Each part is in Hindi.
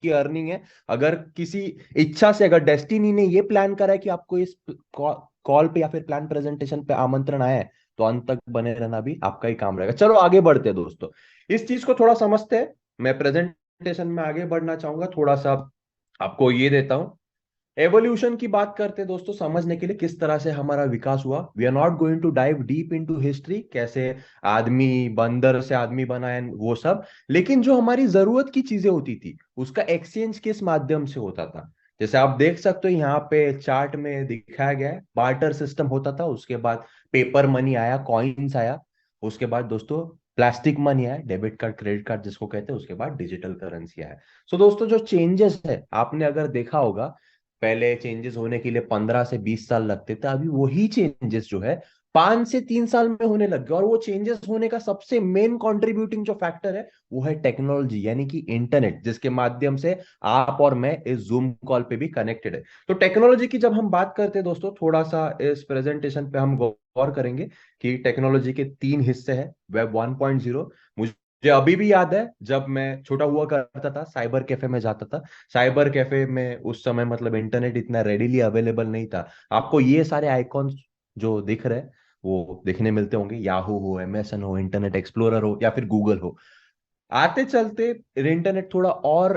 आपकी अर्निंग है। अगर किसी इच्छा से, अगर डेस्टिनी ने ये प्लान करा है कि आपको इस कॉल पे या फिर प्लान प्रेजेंटेशन पे आमंत्रण आया है, तो अंत तक बने रहना भी आपका ही काम रहेगा। चलो आगे बढ़ते हैं दोस्तों, इस चीज को थोड़ा समझते हैं। मैं प्रेजेंटेशन में आगे बढ़ना चाहूंगा, थोड़ा सा आपको ये देता हूं। एवोल्यूशन की बात करते हैं दोस्तों, समझने के लिए किस तरह से हमारा विकास हुआ। We are not going to dive deep into history, कैसे आदमी बंदर से आदमी बना है वो सब, लेकिन जो हमारी जरूरत की चीजें होती थी उसका एक्सचेंज किस माध्यम से होता था। जैसे आप देख सकते हो यहाँ पे चार्ट में दिखाया गया है, बार्टर सिस्टम होता था, उसके बाद पेपर मनी आया, कॉइन्स आया, उसके बाद दोस्तों प्लास्टिक मनी आया, डेबिट कार्ड क्रेडिट कार्ड जिसको कहते हैं, उसके बाद डिजिटल करेंसी आया। सो दोस्तों जो चेंजेस है आपने अगर देखा होगा, पहले चेंजेस होने के लिए 15 से 20 साल लगते थे, अभी वही चेंजेस जो है 5 से 3 साल में होने लग गए। और वो चेंजेस होने का सबसे मेन कंट्रीब्यूटिंग जो फैक्टर है वो है टेक्नोलॉजी, यानी कि इंटरनेट, जिसके माध्यम से आप और मैं इस जूम कॉल पे भी कनेक्टेड है। तो टेक्नोलॉजी की जब हम बात करते हैं दोस्तों, थोड़ा सा इस प्रेजेंटेशन पे हम गौर करेंगे कि टेक्नोलॉजी के 3 हिस्से हैं। वेब 1.0, मुझे अभी भी याद है जब मैं छोटा हुआ करता था, साइबर कैफे में जाता था। साइबर कैफे में उस समय मतलब इंटरनेट इतना रेडिली अवेलेबल नहीं था। आपको ये सारे आइकॉन्स जो दिख रहे हैं वो देखने मिलते होंगे, याहू हो, एमएसएन हो, इंटरनेट एक्सप्लोरर हो, या फिर गूगल हो। आते चलते इंटरनेट थोड़ा और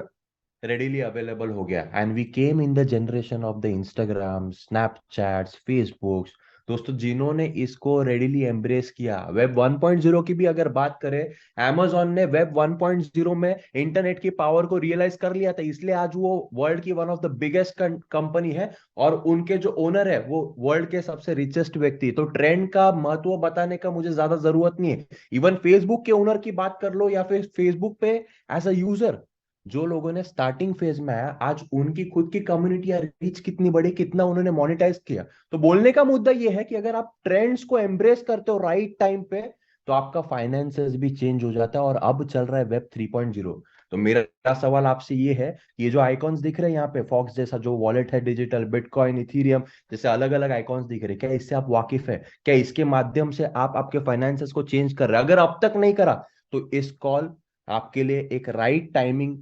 रेडिली अवेलेबल हो गया, and we came in the generation of the Instagram, Snapchats, Facebooks. दोस्तों जिन्होंने इसको रेडिली एम्ब्रेस किया, वेब 1.0 की भी अगर बात करें, amazon ने वेब 1.0 में इंटरनेट की पावर को रियलाइज कर लिया था, इसलिए आज वो वर्ल्ड की one of the biggest company है। और उनके जो ओनर है वो वर्ल्ड के सबसे रिचेस्ट व्यक्ति। तो ट्रेंड का महत्व बताने का मुझे ज्यादा जरूरत नहीं है। इवन फेसबुक के ओनर की बात कर लो, या फिर फेसबुक पे एज अ यूजर जो लोगों ने स्टार्टिंग फेज में आया, आज उनकी खुद की कम्युनिटी या रीच कितनी बड़ी, कितना उन्होंने मोनेटाइज किया। तो बोलने का मुद्दा यह है कि अगर आप ट्रेंड्स को एम्ब्रेस करते हो राइट टाइम पे, तो आपका फाइनेंसेस भी चेंज हो जाता है। और अब चल रहा है वेब 3.0। तो मेरा सवाल आपसे ये है, ये जो आइकॉन्स दिख रहे हैं यहाँ पे, फॉक्स जैसा जो वॉलेट है, डिजिटल, बिटकॉइन, इथीरियम जैसे अलग अलग आइकॉन्स दिख रहे हैं, क्या इससे आप वाकिफ है? क्या इसके माध्यम से आप आपके फाइनेंसेस को चेंज कर रहे हैं? अगर अब तक नहीं करा, तो इस कॉल आपके लिए एक राइट टाइमिंग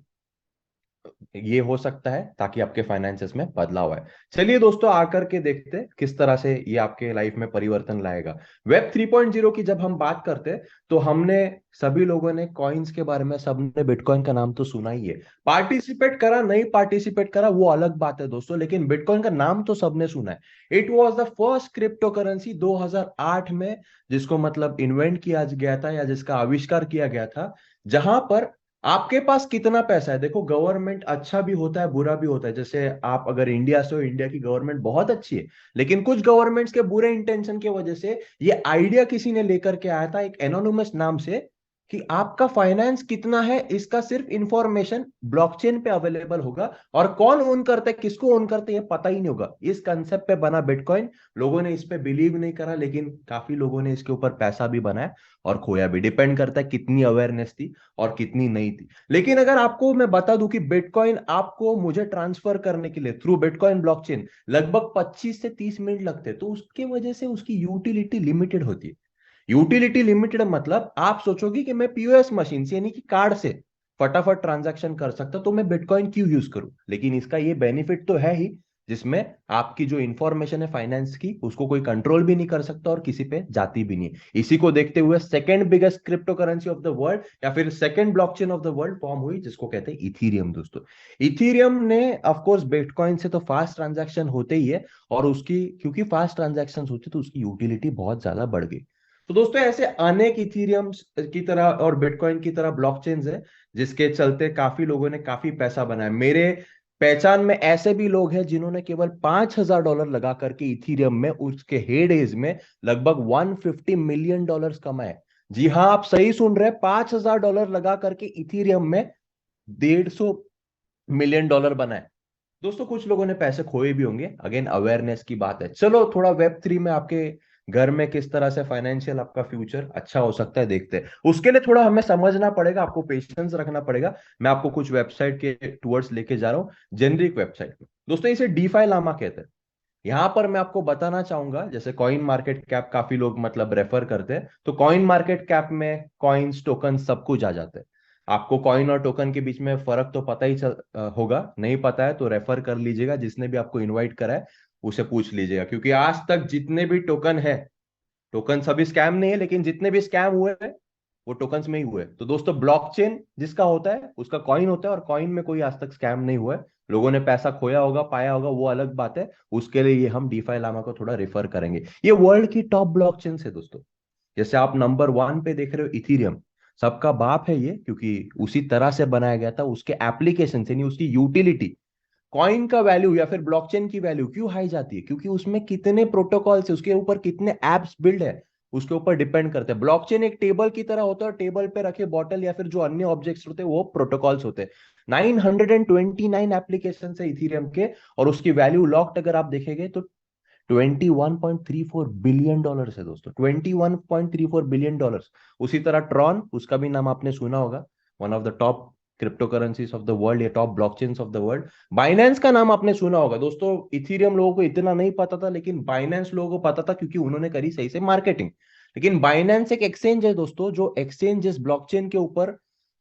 ये हो सकता है, ताकि आपके फाइनेंसेस में बदलाव आए। चलिए दोस्तों आकर के देखते हैं किस तरह से ये आपके लाइफ में परिवर्तन लाएगा। वेब 3.0 की जब हम बात करते हैं, तो हमने सभी लोगों ने कॉइन्स के बारे में, सबने बिटकॉइन का नाम तो सुना ही है। पार्टिसिपेट करा नहीं पार्टिसिपेट करा वो अलग बात है दोस्तों, लेकिन बिटकॉइन का नाम तो सबने सुना है। It was the first crypto currency 2008 में, जिसको मतलब इन्वेंट किया गया था या जिसका आविष्कार किया गया था। जहां पर आपके पास कितना पैसा है, देखो गवर्नमेंट अच्छा भी होता है बुरा भी होता है। जैसे आप अगर इंडिया से हो, इंडिया की गवर्नमेंट बहुत अच्छी है, लेकिन कुछ गवर्नमेंट्स के बुरे इंटेंशन की वजह से ये आइडिया किसी ने लेकर के आया था एक एनोनिमस नाम से, कि आपका फाइनेंस कितना है इसका सिर्फ इंफॉर्मेशन ब्लॉकचेन पे अवेलेबल होगा, और कौन ओन करता है, किसको ओन करते हैं, ये पता ही नहीं होगा। इस कंसेप्ट पे बना बिटकॉइन। लोगों ने इस पे बिलीव नहीं करा, लेकिन काफी लोगों ने इसके ऊपर पैसा भी बनाया और खोया भी। डिपेंड करता है कितनी अवेयरनेस थी और कितनी नहीं थी। लेकिन अगर आपको मैं बता दूं कि बिटकॉइन आपको मुझे ट्रांसफर करने के लिए थ्रू बिटकॉइन ब्लॉकचेन लगभग 25 से 30 मिनट लगते हैं, तो उसके वजह से उसकी यूटिलिटी लिमिटेड होती है। यूटिलिटी लिमिटेड मतलब आप सोचोगे कि मैं पीओएस मशीन से, यानी कि कार्ड से फटाफट ट्रांजैक्शन कर सकता, तो मैं बिटकॉइन क्यों यूज करूं? लेकिन इसका ये बेनिफिट तो है ही, जिसमें आपकी जो इंफॉर्मेशन है फाइनेंस की, उसको कोई कंट्रोल भी नहीं कर सकता और किसी पे जाती भी नहीं। इसी को देखते हुए second biggest crypto currency of the world, या फिर second blockchain of the world form हुई, जिसको कहते हैं इथीरियम दोस्तों। इथीरियम ने ऑफ कोर्स बिटकॉइन से तो फास्ट ट्रांजैक्शन होते ही है, और उसकी क्योंकि फास्ट ट्रांजैक्शन होती तो उसकी यूटिलिटी बहुत ज्यादा बढ़ गई। तो दोस्तों ऐसे अनेक इथीरियम की तरह और बिटकॉइन की तरह ब्लॉकचेन्स है, जिसके चलते काफी लोगों ने काफी पैसा बनाया। मेरे पहचान में ऐसे भी लोग हैं जिन्होंने केवल $5,000 लगा करके इथीरियम में उसके हेड एज में लगभग $150 मिलियन कमाए। जी हाँ, आप सही सुन रहे हैं, $5,000 लगा करके इथीरियम में $150 मिलियन बनाए। दोस्तों कुछ लोगों ने पैसे खोए भी होंगे, अगेन अवेयरनेस की बात है। चलो थोड़ा वेब 3 में आपके घर में किस तरह से फाइनेंशियल आपका फ्यूचर अच्छा हो सकता है देखते हैं। उसके लिए थोड़ा हमें समझना पड़ेगा, आपको पेशेंस रखना पड़ेगा। मैं आपको कुछ वेबसाइट के टूवर्ड्स लेके जा रहा हूँ, जेनरिक वेबसाइट में। दोस्तों इसे डीफाई लामा कहते हैं। यहां पर मैं आपको बताना चाहूंगा, जैसे कॉइन मार्केट कैप काफी लोग मतलब रेफर करते हैं, तो कॉइन मार्केट कैप में कॉइन्स, टोकन सब कुछ आ जाते हैं। आपको कॉइन और टोकन के बीच में फर्क तो पता ही होगा, नहीं पता है तो रेफर कर लीजिएगा, जिसने भी आपको इनवाइट करा है उसे पूछ लीजिएगा, क्योंकि आज तक जितने भी टोकन है, टोकन सभी स्कैम नहीं है, लेकिन जितने भी स्कैम हुए हैं वो टोकन्स में ही हुए। तो दोस्तों ब्लॉकचेन जिसका होता है उसका कॉइन होता है, और कॉइन में कोई आज तक स्कैम नहीं हुआ है। लोगों ने पैसा खोया होगा, पाया होगा, वो अलग बात है। उसके लिए ये हम डीफाई लामा को थोड़ा रेफर करेंगे। ये वर्ल्ड की टॉप ब्लॉकचेन है दोस्तों। जैसे आप नंबर 1 पे देख रहे हो इथीरियम, सबका बाप है ये, क्योंकि उसी तरह से बनाया गया था। उसके एप्लीकेशन यानी उसकी यूटिलिटी, कॉइन का वैल्यू या फिर ब्लॉकचेन की वैल्यू क्यों हाई जाती है, क्योंकि उसमें कितने प्रोटोकॉल्स है, उसके ऊपर कितने एप्स बिल्ड है, उसके ऊपर डिपेंड करते हैं। ब्लॉकचेन एक टेबल की तरह होता है, और टेबल पे रखे बॉटल या फिर जो अन्य ऑब्जेक्ट्स होते हैं वो प्रोटोकॉल्स होते हैं। 929 एप्लीकेशन है इथीरियम के, और उसकी वैल्यू लॉक्ड अगर आप देखेंगे तो $21.34 बिलियन है दोस्तों। $21.34 बिलियन। उसी तरह ट्रॉन, उसका भी नाम आपने सुना होगा, one of the top crypto currencies of the world या top blockchains of the world. Binance का नाम आपने सुना होगा दोस्तों। इथीरियम लोगों को इतना नहीं पता था, लेकिन बाइनेंस लोगों को पता था, क्योंकि उन्होंने करी सही से मार्केटिंग। लेकिन बाइनेंस एक एक्सचेंज है दोस्तों, जो एक्सचेंज जिस ब्लॉकचेन के ऊपर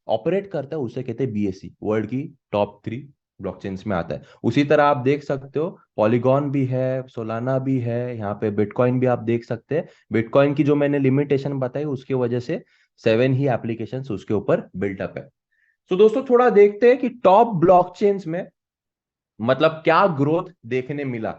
ऑपरेट करता है उसे कहते हैं बीएससी, वर्ल्ड की टॉप 3 ब्लॉकचेन्स में आता है। उसी तरह आप देख सकते हो पॉलीगॉन भी है, सोलाना भी है, यहाँ पे बिटकॉइन भी आप देख सकते हैं। बिटकॉइन की जो मैंने लिमिटेशन बताई उसकी वजह से 7 ही एप्लीकेशंस उसके ऊपर बिल्टअप है। तो दोस्तों थोड़ा देखते हैं कि टॉप ब्लॉकचेन्स में मतलब क्या ग्रोथ देखने मिला।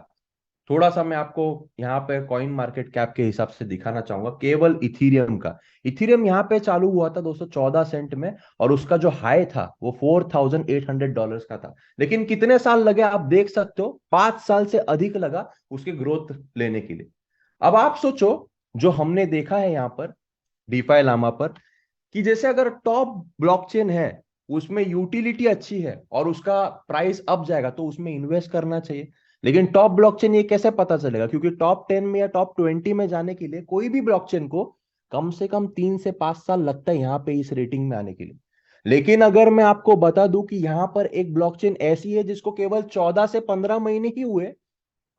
थोड़ा सा मैं आपको यहाँ पे कॉइन मार्केट कैप के हिसाब से दिखाना चाहूंगा केवल इथीरियम का। इथीरियम यहाँ पे चालू हुआ था दोस्तों 14 सेंट में, और उसका जो हाई था वो $4,800 का था। लेकिन कितने साल लगे आप देख सकते हो, 5 साल से अधिक लगा उसके ग्रोथ लेने के लिए। अब आप सोचो, जो हमने देखा है यहाँ पर डीफाई लामा पर, कि जैसे अगर टॉप ब्लॉकचेन है, उसमें यूटिलिटी अच्छी है और उसका प्राइस अप जाएगा, तो उसमें इन्वेस्ट करना चाहिए। लेकिन टॉप ब्लॉकचेन ये कैसे पता चलेगा, क्योंकि टॉप 10 में या टॉप 20 में जाने के लिए कोई भी ब्लॉकचेन को कम से कम 3 से 5 साल लगता है यहाँ पे इस रेटिंग में आने के लिए। लेकिन अगर मैं आपको बता दूं कि यहाँ पर एक ब्लॉकचेन ऐसी है जिसको केवल 14 से 15 महीने ही हुए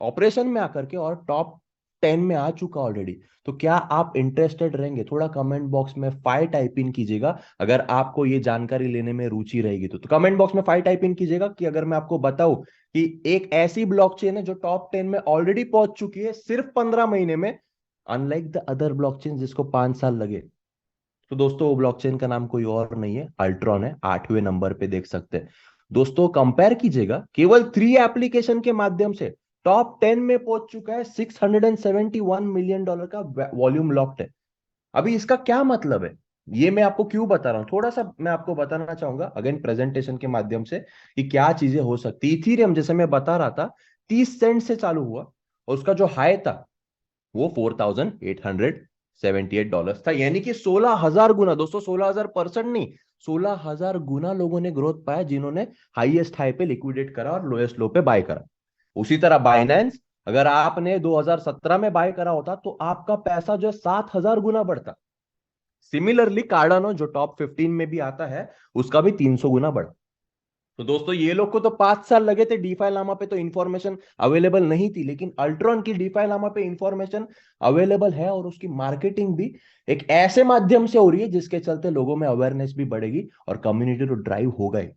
ऑपरेशन में आकर के, और टॉप 10 में आ चुका ऑलरेडी, तो क्या आप इंटरेस्टेड रहेंगे? थोड़ा कमेंट बॉक्स में 5 टाइप इन कीजिएगा अगर आपको ये जानकारी लेने में रुचि रहेगी। तो कमेंट बॉक्स में 5 टाइप इन कीजिएगा कि अगर मैं आपको बताऊं कि एक ऐसी ब्लॉकचेन है जो टॉप 10 में ऑलरेडी पहुंच चुकी है सिर्फ 15 महीने में, अनलाइक द अदर ब्लॉकचेन जिसको 5 साल लगे। तो दोस्तों वो ब्लॉकचेन का नाम कोई और नहीं है, अल्ट्रॉन है। 8वें नंबर पे देख सकते हैं दोस्तों। कंपेयर कीजिएगा, केवल 3 एप्लीकेशन के माध्यम से टॉप 10 में पहुंच चुका है। $671 मिलियन का वॉल्यूम लॉक्ड है। अभी इसका क्या मतलब है, ये मैं आपको क्यों बता रहा हूं, थोड़ा सा मैं आपको बताना चाहूंगा अगेन प्रेजेंटेशन के माध्यम से, कि क्या चीजें हो सकती। इथीरियम जैसे मैं बता रहा था 30 सेंट से चालू हुआ, और उसका जो हाई था वो $4,878 था, यानी कि 16,000 गुना दोस्तों। 16,000% नहीं, 16,000 गुना लोगों ने ग्रोथ पाया जिन्होंने हाईएस्ट हाई पे लिक्विडेट करा और लोएस्ट लो पे बाय करा। उसी तरह बाइनेंस, अगर आपने 2017 में बाय करा होता तो आपका पैसा जो है 7,000 गुना बढ़ता। सिमिलरली कार्डानो जो टॉप 15 में भी आता है, उसका भी 300 गुना बढ़ा। तो दोस्तों ये लोग को तो 5 साल लगे थे, डीफाई लामा पे तो इंफॉर्मेशन अवेलेबल नहीं थी, लेकिन अल्ट्रॉन की डीफाई लामा पे इंफॉर्मेशन अवेलेबल है, और उसकी मार्केटिंग भी एक ऐसे माध्यम से हो रही है जिसके चलते लोगों में अवेयरनेस भी बढ़ेगी और कम्युनिटी तो ड्राइव होगा ही।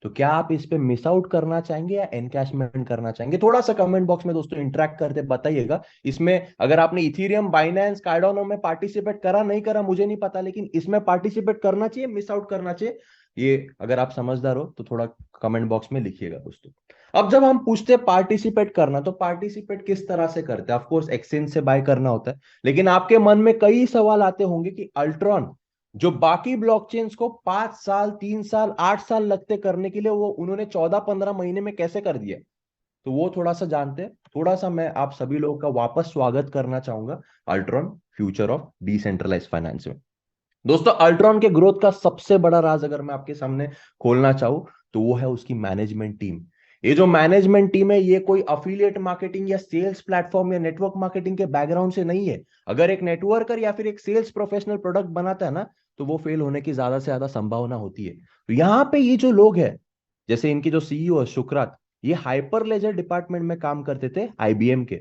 तो क्या आप इस पे मिस आउट करना चाहेंगे या एनकैशमेंट करना चाहेंगे? थोड़ा सा कमेंट बॉक्स में दोस्तों इंटरेक्ट करते बताइएगा। इसमें अगर आपने इथीरियम, बाइनेंस, कार्डानो में पार्टिसिपेट करा नहीं करा मुझे नहीं पता, लेकिन इसमें पार्टिसिपेट करना चाहिए, मिस आउट करना चाहिए? ये अगर आप समझदार हो तो थोड़ा कमेंट बॉक्स में लिखिएगा दोस्तों। अब जब हम पूछते हैं पार्टिसिपेट करना, तो पार्टिसिपेट किस तरह से करते हैं? ऑफ कोर्स एक्सचेंज से बाय करना होता है, लेकिन आपके मन में कई सवाल आते होंगे कि अल्ट्रॉन जो बाकी ब्लॉकचेन्स को 5 साल, 3 साल, 8 साल लगते करने के लिए, वो उन्होंने 14-15 महीने में कैसे कर दिया? तो वो थोड़ा सा जानते हैं। थोड़ा सा मैं आप सभी लोगों का वापस स्वागत करना चाहूंगा Ultron future of decentralize finance में। दोस्तों अल्ट्रॉन के ग्रोथ का सबसे बड़ा राज अगर मैं आपके सामने खोलना चाहूं, तो वो है उसकी मैनेजमेंट टीम। ये जो मैनेजमेंट टीम है, ये कोई अफिलिएट मार्केटिंग या सेल्स प्लेटफॉर्म या नेटवर्क मार्केटिंग के बैकग्राउंड से नहीं है। अगर एक नेटवर्कर या फिर एक सेल्स प्रोफेशनल प्रोडक्ट बनाता है ना, तो वो फेल होने की ज्यादा से ज्यादा संभावना होती है। तो यहाँ पे ये जो लोग हैं, जैसे इनके जो सीईओ है सुकरात, ये हाइपर लेजर डिपार्टमेंट में काम करते थे आईबीएम के।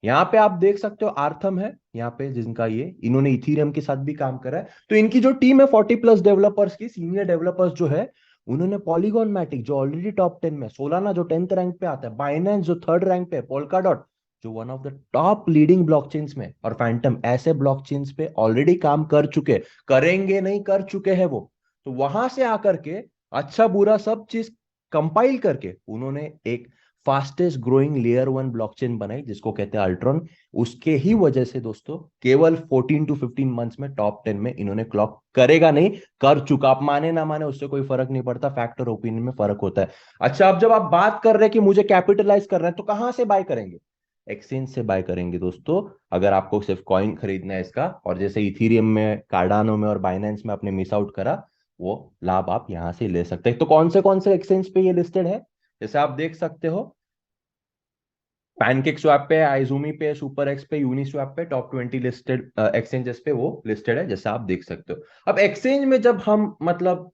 यहाँ पे आप देख सकते हो आर्थम है यहाँ पे, जिनका ये इन्होंने इथीरियम के साथ भी काम करा है। तो इनकी जो टीम है 40+ डेवलपर्स की, सीनियर डेवलपर्स जो है, उन्होंने पॉलीगॉन मैटिक जो ऑलरेडी टॉप 10 में, सोलाना जो 10th रैंक पे आता है, बाइनेंस जो 3rd रैंक पे है, पोल्काडॉट जो one of the top leading blockchains में, और फैंटम, ऐसे ब्लॉकचेन्स पे ऑलरेडी काम कर चुके, करेंगे नहीं, कर चुके हैं वो। तो वहां से आकर के अच्छा बुरा सब चीज कंपाइल करके उन्होंने एक फास्टेस्ट ग्रोइंग लेयर 1 ब्लॉकचेन बनाई, जिसको कहते हैं अल्ट्रॉन। उसके ही वजह से दोस्तों केवल 14 to 15 मंथ्स में टॉप 10 में इन्होंने क्लॉक, करेगा नहीं, कर चुका। आप माने ना माने उससे कोई फर्क नहीं पड़ता, फैक्ट और ओपिनियन में फर्क होता है। अच्छा, अब जब आप बात कर रहे हैं कि मुझे कैपिटलाइज कर रहे हैं, तो कहां से बाय करेंगे? एक्सचेंज से बाय करेंगे दोस्तों। अगर आपको सिर्फ कॉइन खरीदना है इसका, और जैसे इथीरियम में, कार्डानो में और बाइनेंस में आपने मिस आउट करा, वो लाभ आप यहां से ले सकते हैं। तो कौन से एक्सचेंज पे ये लिस्टेड है? जैसे आप देख सकते हो, पैनकेक स्वैप पे, आइजूमी पे, सुपर एक्स पे, यूनिस्वैप पे, टॉप 20 लिस्टेड एक्सचेंजेस पे वो लिस्टेड है, जैसे आप देख सकते हो। अब एक्सचेंज में जब हम मतलब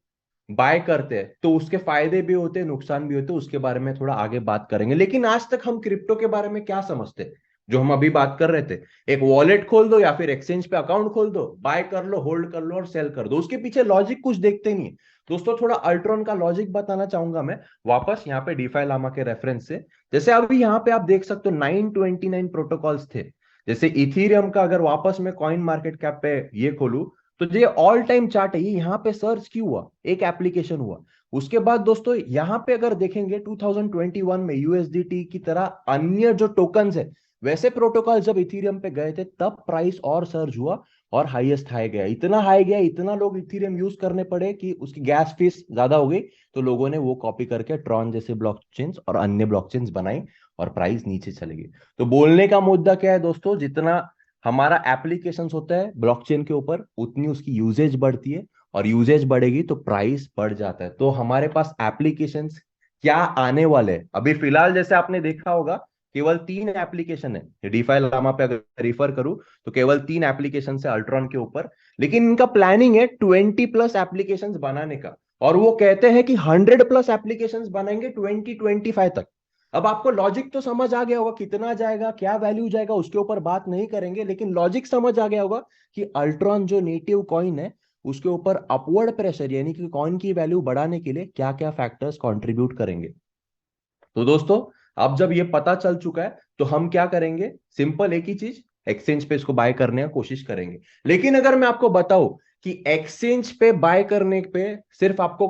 बाय करते हैं, तो उसके फायदे भी होते हैं, नुकसान भी होते हैं, उसके बारे में थोड़ा आगे बात करेंगे। लेकिन आज तक हम क्रिप्टो के बारे में क्या समझते हैं? जो हम अभी बात कर रहे थे, एक वॉलेट खोल दो या फिर एक्सचेंज पे अकाउंट खोल दो, बाय कर लो, होल्ड कर लो और सेल कर दो, उसके पीछे लॉजिक कुछ देखते नहीं है। दोस्तों थोड़ा अल्ट्रॉन का लॉजिक बताना चाहूंगा मैं, वापस यहाँ पे डीफाई लामा के रेफरेंस से। जैसे अभी यहाँ पे आप देख सकते हो 929 प्रोटोकॉल्स थे। जैसे इथीरियम का अगर वापस में कॉइन मार्केट कैप पे ये खोलूं, तो ये ऑल टाइम चार्ट है, ये यहाँ पे सर्च क्यों हुआ? एक एप्लीकेशन हुआ। उसके बाद दोस्तों यहाँ पे अगर देखेंगे 2021 में यूएसडीटी की तरह अन्य जो टोकन्स है, वैसे प्रोटोकॉल जब इथीरियम पे गए थे, तब प्राइस और सर्ज हुआ और हाईएस्ट हाई गया, इतना हाई गया, इतना लोग इथीरियम यूज करने पड़े कि उसकी गैस फीस ज्यादा हो गई। तो लोगों ने वो कॉपी करके ट्रॉन जैसे ब्लॉकचेन्स और अन्य ब्लॉकचेन्स बनाई, और प्राइस नीचे चली गई। तो बोलने का मुद्दा क्या है दोस्तों, जितना हमारा एप्लीकेशंस होता है ब्लॉकचेन के ऊपर, उतनी उसकी यूजेज बढ़ती है, और यूजेज बढ़ेगी तो प्राइस बढ़ जाता है। तो हमारे पास एप्लीकेशंस क्या आने वाले हैं अभी फिलहाल, जैसे आपने देखा होगा, केवल 3 एप्लीकेशन है डीफाई लामा पे। अगर रिफर करूं तो केवल 3 एप्लीकेशन है अल्ट्रॉन के ऊपर, लेकिन इनका प्लानिंग है 20+ एप्लीकेशन बनाने का, और वो कहते हैं कि 100+ एप्लीकेशन बनाएंगे 2025 तक। अब आपको लॉजिक तो समझ आ गया होगा, कितना जाएगा, क्या वैल्यू जाएगा, उसके ऊपर बात नहीं करेंगे, लेकिन लॉजिक समझ आ गया होगा कि अल्ट्रॉन जो नेटिव कॉइन है, उसके ऊपर अपवर्ड प्रेशर, यानी कि कॉइन की वैल्यू बढ़ाने के लिए क्या क्या फैक्टर्स कंट्रीब्यूट करेंगे। तो दोस्तों अब जब ये पता चल चुका है, तो हम क्या करेंगे? सिंपल एक ही चीज, एक्सचेंज पे इसको बाय करने की कोशिश करेंगे। लेकिन अगर मैं आपको बताऊं कि एक्सचेंज पे बाय करने पे सिर्फ आपको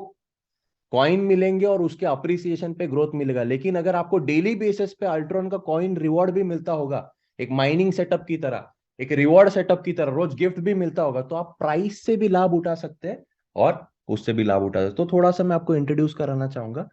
कॉइन मिलेंगे और उसके अप्रिसिएशन पे ग्रोथ मिलेगा, लेकिन अगर आपको डेली बेसिस पे अल्ट्रॉन का कॉइन रिवॉर्ड भी मिलता होगा, एक माइनिंग सेटअप की तरह, एक रिवॉर्ड सेटअप की तरह, रोज गिफ्ट भी मिलता होगा, तो आप प्राइस से भी लाभ उठा सकते हैं और उससे भी लाभ उठा सकते हैं। तो थोड़ा सा मैं आपको इंट्रोड्यूस कराना चाहूंगा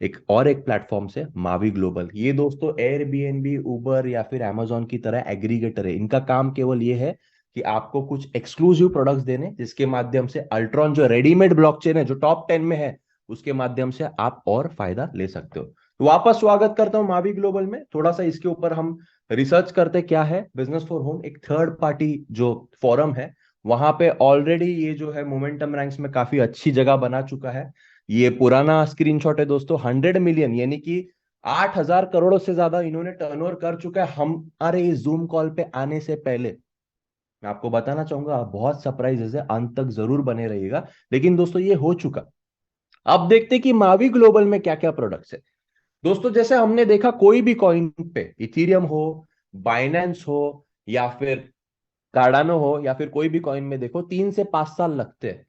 एक प्लेटफॉर्म से, मावी ग्लोबल। ये दोस्तों एयरबीएनबी, उबर या फिर अमेजोन की तरह एग्रीगेटर है। इनका काम केवल ये है कि आपको कुछ एक्सक्लूसिव प्रोडक्ट्स देने, जिसके माध्यम से अल्ट्रॉन जो रेडीमेड ब्लॉकचेन है, जो टॉप 10 में है, उसके माध्यम से आप और फायदा ले सकते हो। तो वापस स्वागत करता हूं मावी ग्लोबल में। थोड़ा सा इसके ऊपर हम रिसर्च करते क्या है। बिजनेस फॉर होम एक थर्ड पार्टी जो फोरम है, वहां पे ऑलरेडी ये जो है मोमेंटम रैंक्स में काफी अच्छी जगह बना चुका है। ये पुराना स्क्रीनशॉट है दोस्तों, 100 मिलियन यानी कि 8,000 करोड़ से ज्यादा इन्होंने टर्नओवर कर चुका है हमारे इस जूम कॉल पे आने से पहले। मैं आपको बताना चाहूंगा, बहुत सरप्राइजेस है, अंत तक जरूर बने रहिएगा। लेकिन दोस्तों ये हो चुका। अब देखते कि मावी ग्लोबल में क्या क्या प्रोडक्ट्स है। दोस्तों जैसे हमने देखा, कोई भी कॉइन पे, इथीरियम हो, बाइनेंस हो, या फिर कार्डानो हो, या फिर कोई भी कॉइन में देखो, 3 से 5 साल लगते हैं।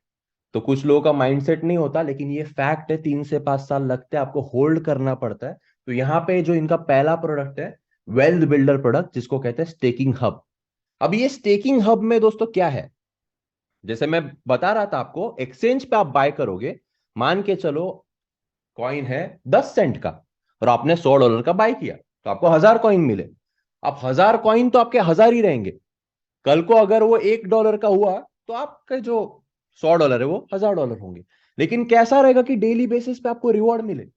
तो कुछ लोगों का माइंडसेट नहीं होता, लेकिन ये फैक्ट है, 3 से 5 साल लगते हैं, आपको होल्ड करना पड़ता है। तो यहाँ पे जो इनका पहला प्रोडक्ट है, वेल्थ बिल्डर प्रोडक्ट, जिसको कहते हैं स्टेकिंग हब। अब ये स्टेकिंग हब में दोस्तों क्या है, जैसे मैं बता रहा था आपको, एक्सचेंज पे आप बाय करोगे, मान के चलो कॉइन है 10 सेंट का, और आपने $100 का बाय किया, तो आपको 1,000 कॉइन मिले। अब 1,000 कॉइन तो आपके 1,000 ही रहेंगे। कल को अगर वो $1 का हुआ, तो आपके जो $100 है वो $1,000 होंगे। लेकिन कैसा रहेगा कि डेली बेसिस पे आपको रिवॉर्ड मिले,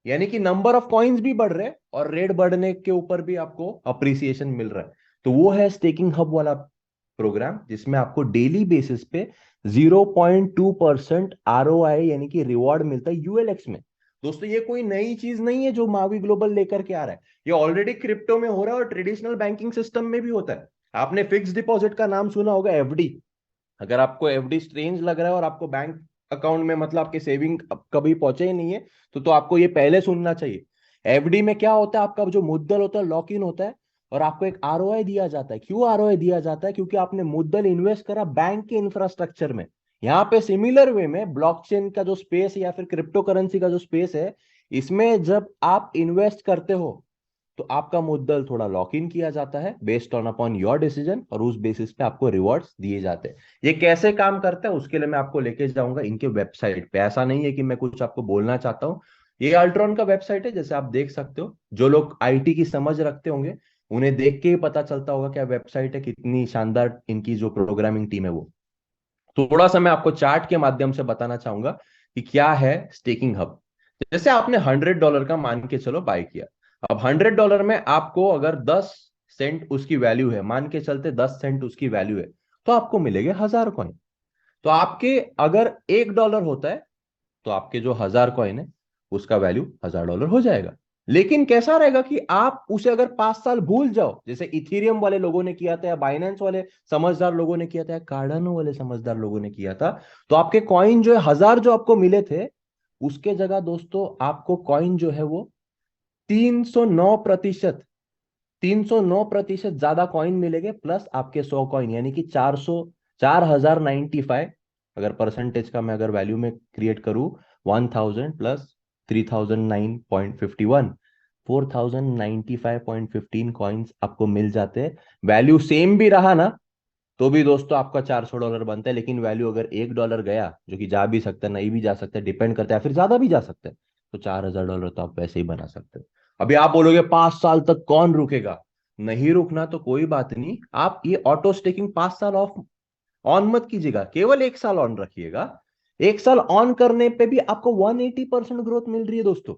यानी कि नंबर ऑफ कॉइन्स भी बढ़ रहे हैं और रेट बढ़ने के ऊपर भी आपको अप्रिसिएशन मिल रहा है। तो वो है स्टेकिंग हब वाला प्रोग्राम, जिसमें आपको डेली बेसिस पे 0.2% ROI यानी कि रिवॉर्ड मिलता है यूएलएक्स में। दोस्तों ये कोई नई चीज नहीं है जो मावी ग्लोबल लेकर के आ रहा है, ये ऑलरेडी क्रिप्टो में हो रहा है और ट्रेडिशनल बैंकिंग सिस्टम में भी होता है। आपने फिक्स डिपॉजिट का नाम सुना होगा, एफडी। अगर आपको एफडी स्ट्रेंज लग रहा है और आपको बैंक अकाउंट में मतलब आपके सेविंग कभी पहुंचे ही नहीं है, तो आपको ये पहले सुनना चाहिए। एफडी में क्या होता है, आपका जो मुद्दल होता है लॉक इन होता है, और आपको एक आरओआई दिया जाता है। क्यों आरओआई दिया जाता है? क्योंकि आपने मुद्दल इन्वेस्ट करा बैंक के इंफ्रास्ट्रक्चर में। यहाँ पे सिमिलर वे में ब्लॉकचेन का जो स्पेस है या फिर क्रिप्टो करेंसी का जो स्पेस है, इसमें जब आप इन्वेस्ट करते हो तो आपका मुद्दल थोड़ा लॉक इन किया जाता है based on upon your decision, और उस बेसिस पे आपको रिवॉर्ड्स दिए जाते हैं। ये कैसे काम करता है उसके लिए मैं आपको लेके जाऊंगा इनके वेबसाइट पे। ऐसा नहीं है कि मैं कुछ आपको बोलना चाहता हूँ, ये अल्ट्रॉन का वेबसाइट है, जैसे आप देख सकते हो। जो लोग आईटी की समझ रखते होंगे उन्हें देख के ही पता चलता होगा क्या वेबसाइट है, कितनी शानदार इनकी जो प्रोग्रामिंग टीम है वो। थोड़ा सा मैं आपको चार्ट के माध्यम से बताना चाहूंगा कि क्या है स्टेकिंग हब। जैसे आपने $100 का मान के चलो बाय किया। अब $100 में आपको अगर 10 सेंट उसकी वैल्यू है, मान के चलते 10 सेंट उसकी वैल्यू है, तो आपको मिलेंगे 1000 कॉइन। तो आपके अगर $1 होता है तो आपके जो 1000 कॉइन है उसका वैल्यू $1000 हो जाएगा। लेकिन कैसा रहेगा कि आप उसे अगर 5 साल भूल जाओ, जैसे इथीरियम वाले लोगों ने किया था, या बाइनेंस वाले समझदार लोगों ने किया था, या कार्डानो वाले समझदार लोगों ने किया था, तो आपके कॉइन जो है 1000 जो आपको मिले थे, उसके जगह दोस्तों आपको कॉइन जो है वो 309%, 309% ज्यादा कॉइन मिलेंगे, प्लस आपके 100 कॉइन, यानी कि 4095। अगर परसेंटेज का मैं अगर वैल्यू में क्रिएट करूं, 1000 प्लस 3009.51, 4095.15 कॉइन्स आपको मिल जाते हैं। वैल्यू सेम भी रहा ना तो भी दोस्तों आपका $400 बनता है, लेकिन वैल्यू अगर $1 गया, जो कि जा भी सकता है नहीं भी जा सकता है, डिपेंड करता है, फिर ज्यादा भी जा सकता है, तो $4000 तो आप वैसे ही बना सकते हो। अभी आप बोलोगे 5 साल तक कौन रुकेगा? नहीं रुकना तो कोई बात नहीं, आप ये ऑटो स्टेकिंग 5 साल ऑफ ऑन मत कीजिएगा, केवल 1 साल ऑन रखिएगा। 1 साल ऑन करने पे भी आपको 180% ग्रोथ मिल रही है दोस्तों।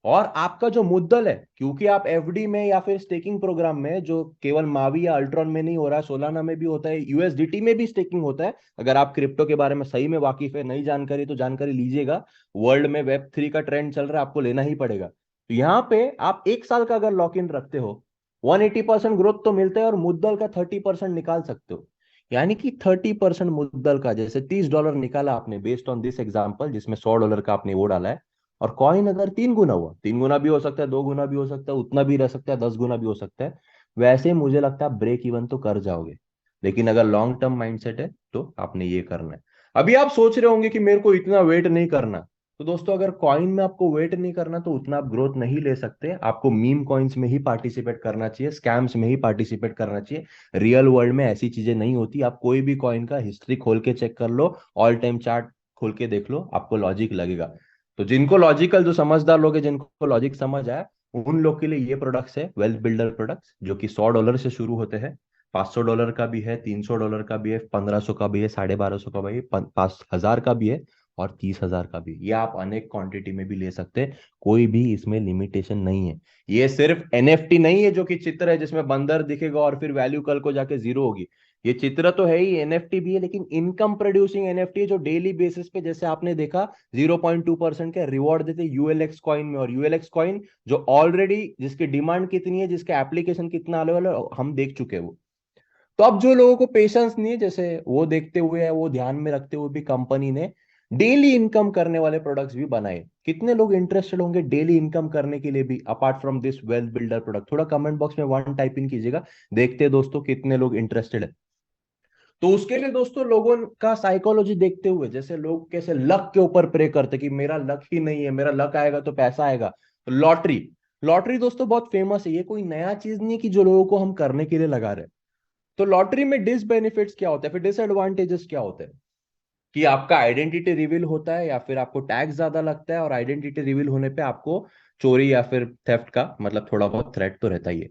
और आपका जो मुद्दल है, क्योंकि आप एफडी में या फिर स्टेकिंग प्रोग्राम में, जो केवल मावी या अल्ट्रॉन में नहीं हो रहा है, सोलाना में भी होता है, यूएसडीटी में भी स्टेकिंग होता है। अगर आप क्रिप्टो के बारे में सही में वाकिफ है, नई जानकारी तो जानकारी लीजिएगा। वर्ल्ड में वेब 3 का ट्रेंड चल रहा है, आपको लेना ही पड़ेगा। तो यहाँ पे आप 1 साल का अगर लॉक इन रखते हो, 180% ग्रोथ तो मिलता है, और मुद्दल का 30% निकाल सकते हो। यानी कि 30% मुद्दल का, जैसे $30 निकाला आपने बेस्ड ऑन दिस एग्जाम्पल, जिसमें $100 का आपने वो डाला है, और कॉइन अगर 3 गुना हुआ, 3 गुना भी हो सकता है, 2 गुना भी हो सकता है, उतना भी रह सकता है, 10 गुना भी हो सकता है, वैसे मुझे लगता है ब्रेक इवन तो कर जाओगे। लेकिन अगर लॉन्ग टर्म माइंडसेट है तो आपने ये करना है। अभी आप सोच रहे होंगे कि मेरे को इतना वेट नहीं करना, तो दोस्तों अगर कॉइन में आपको वेट नहीं करना तो उतना आप ग्रोथ नहीं ले सकते। आपको मीम कॉइन्स में ही पार्टिसिपेट करना चाहिए, स्कैम्स में ही पार्टिसिपेट करना चाहिए। रियल वर्ल्ड में ऐसी चीजें नहीं होती। आप कोई भी कॉइन का हिस्ट्री खोल के चेक कर लो, ऑल टाइम चार्ट खोल के देख लो, आपको लॉजिक लगेगा। तो जिनको लॉजिकल, जो समझदार लोग हैं, जिनको लॉजिक समझ आया, उन लोग के लिए ये प्रोडक्ट्स है, वेल्थ बिल्डर प्रोडक्ट्स, जो कि $100 से शुरू होते हैं। $500 का भी है, $300 का भी है, 1500 का भी है, 1250 का भी है, 5000 का भी है, और 30,000 का भी। ये आप अनेक क्वांटिटी में भी ले सकते हैं, कोई भी इसमें लिमिटेशन नहीं है। ये सिर्फ एनएफटी नहीं है जो कि चित्र है जिसमें बंदर दिखेगा और फिर वैल्यू कल को जाके जीरो होगी। ये चित्र तो है ही, एनएफटी भी है, लेकिन इनकम प्रोड्यूसिंग एनएफटी है, जो डेली बेसिस पे, जैसे आपने देखा, 0.2% का रिवॉर्ड देते यूएलएक्स कॉइन में। और यूएलएक्स कॉइन जो ऑलरेडी, जिसकी डिमांड कितनी है, जिसका एप्लीकेशन कितना अवेलेबल है, हम देख चुके हैं वो। तो अब जो लोगों को पेशेंस नहीं है, जैसे वो देखते हुए है, वो ध्यान में रखते हुए भी कंपनी ने डेली इनकम करने वाले प्रोडक्ट्स भी बनाए। कितने लोग इंटरेस्टेड होंगे डेली इनकम करने के लिए भी, apart from this wealth builder product? थोड़ा कमेंट बॉक्स में वन टाइप इन कीजिएगा, देखते हैं दोस्तों कितने लोग इंटरेस्टेड है। तो उसके लिए दोस्तों लोगों का साइकोलॉजी देखते हुए, जैसे लोग कैसे लक के ऊपर प्रे करते कि मेरा लक ही नहीं है, मेरा लक आएगा तो पैसा आएगा, तो लॉटरी। लॉटरी दोस्तों बहुत फेमस है, ये कोई नया चीज नहीं है कि जो लोगों को हम करने के लिए लगा रहे हैं। तो लॉटरी में डिसबेनिफिट्स क्या होता है, फिर डिसएडवांटेजेस क्या होते हैं? कि आपका आइडेंटिटी रिवील होता है, या फिर आपको टैक्स ज्यादा लगता है, और आइडेंटिटी रिवील होने पे आपको चोरी या फिर थेफ्ट का मतलब थोड़ा बहुत थ्रेट तो रहता ही है।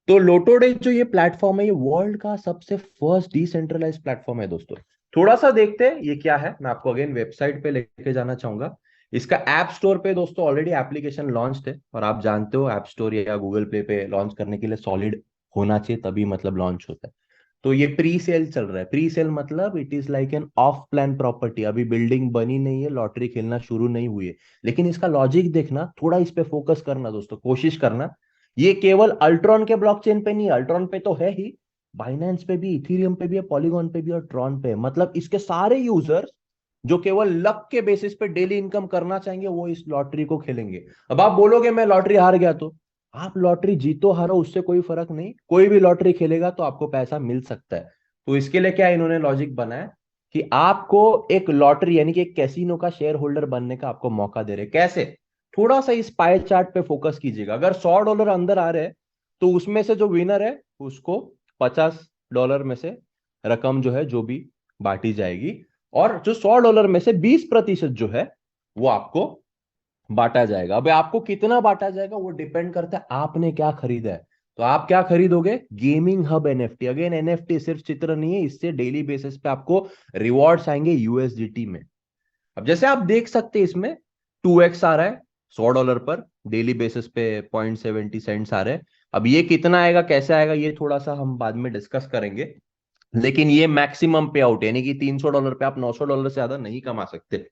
तो लोटोडे जो ये प्लेटफॉर्म है, ये वर्ल्ड का सबसे फर्स्ट डिसेंट्रलाइज प्लेटफॉर्म है दोस्तों। थोड़ा सा देखते हैं ये क्या है, मैं आपको अगेन वेबसाइट पे लेके जाना चाहूंगा। इसका ऐप स्टोर पे दोस्तों ऑलरेडी एप्लीकेशन लॉन्च है, और आप जानते हो ऐप स्टोर या गूगल प्ले पे लॉन्च करने के लिए सॉलिड होना चाहिए, तभी मतलब लॉन्च होता है। तो ये प्री सेल चल रहा है। प्री सेल मतलब it is like an of plan property, अभी बिल्डिंग बनी नहीं है, लॉटरी खेलना शुरू नहीं हुई है। लेकिन इसका लॉजिक देखना, थोड़ा इस पे फोकस करना दोस्तों, कोशिश करना। ये केवल अल्ट्रॉन के ब्लॉकचेन पे नहीं, अल्ट्रॉन पे तो है ही, बाइनेंस पे भी, इथेरियम पे भी है, पॉलीगॉन पे भी और ट्रॉन पे है। मतलब इसके सारे यूजर्स जो केवल लक के बेसिस पे डेली इनकम करना चाहेंगे वो इस लॉटरी को खेलेंगे। अब आप बोलोगे मैं लॉटरी हार गया, तो आप लॉटरी जीतो हारो उससे कोई फर्क नहीं, कोई भी लॉटरी खेलेगा तो आपको पैसा मिल सकता है। तो इसके लिए क्या इन्होंने लॉजिक बनाया कि आपको एक लॉटरी यानी कि एक कैसीनो का शेयर होल्डर बनने का आपको मौका दे रहे। कैसे? थोड़ा सा इस पाए चार्ट पे फोकस कीजिएगा। अगर $100 अंदर आ रहे हैं तो उसमें से जो विनर है उसको $50 में से रकम जो है जो भी बांटी जाएगी, और जो $100 में से 20% जो है वो आपको बांटा जाएगा। अब आपको कितना बांटा जाएगा वो डिपेंड करता है आपने क्या खरीदा है। तो आप क्या खरीदोगे? Gaming hub NFT. Again NFT सिर्फ चित्र नहीं है, इससे डेली बेसिस पे आपको रिवॉर्ड्स आएंगे यूएसडीटी में। अब जैसे आप देख सकते हैं इसमें 2x आ रहा है $100 पर, डेली बेसिस पे 0.70 आ रहे हैं। अब ये कितना आएगा, कैसे आएगा, ये थोड़ा सा हम बाद में डिस्कस करेंगे। लेकिन ये मैक्सिमम पे आउट यानी कि $300 पे आप $900 से ज्यादा नहीं कमा सकते।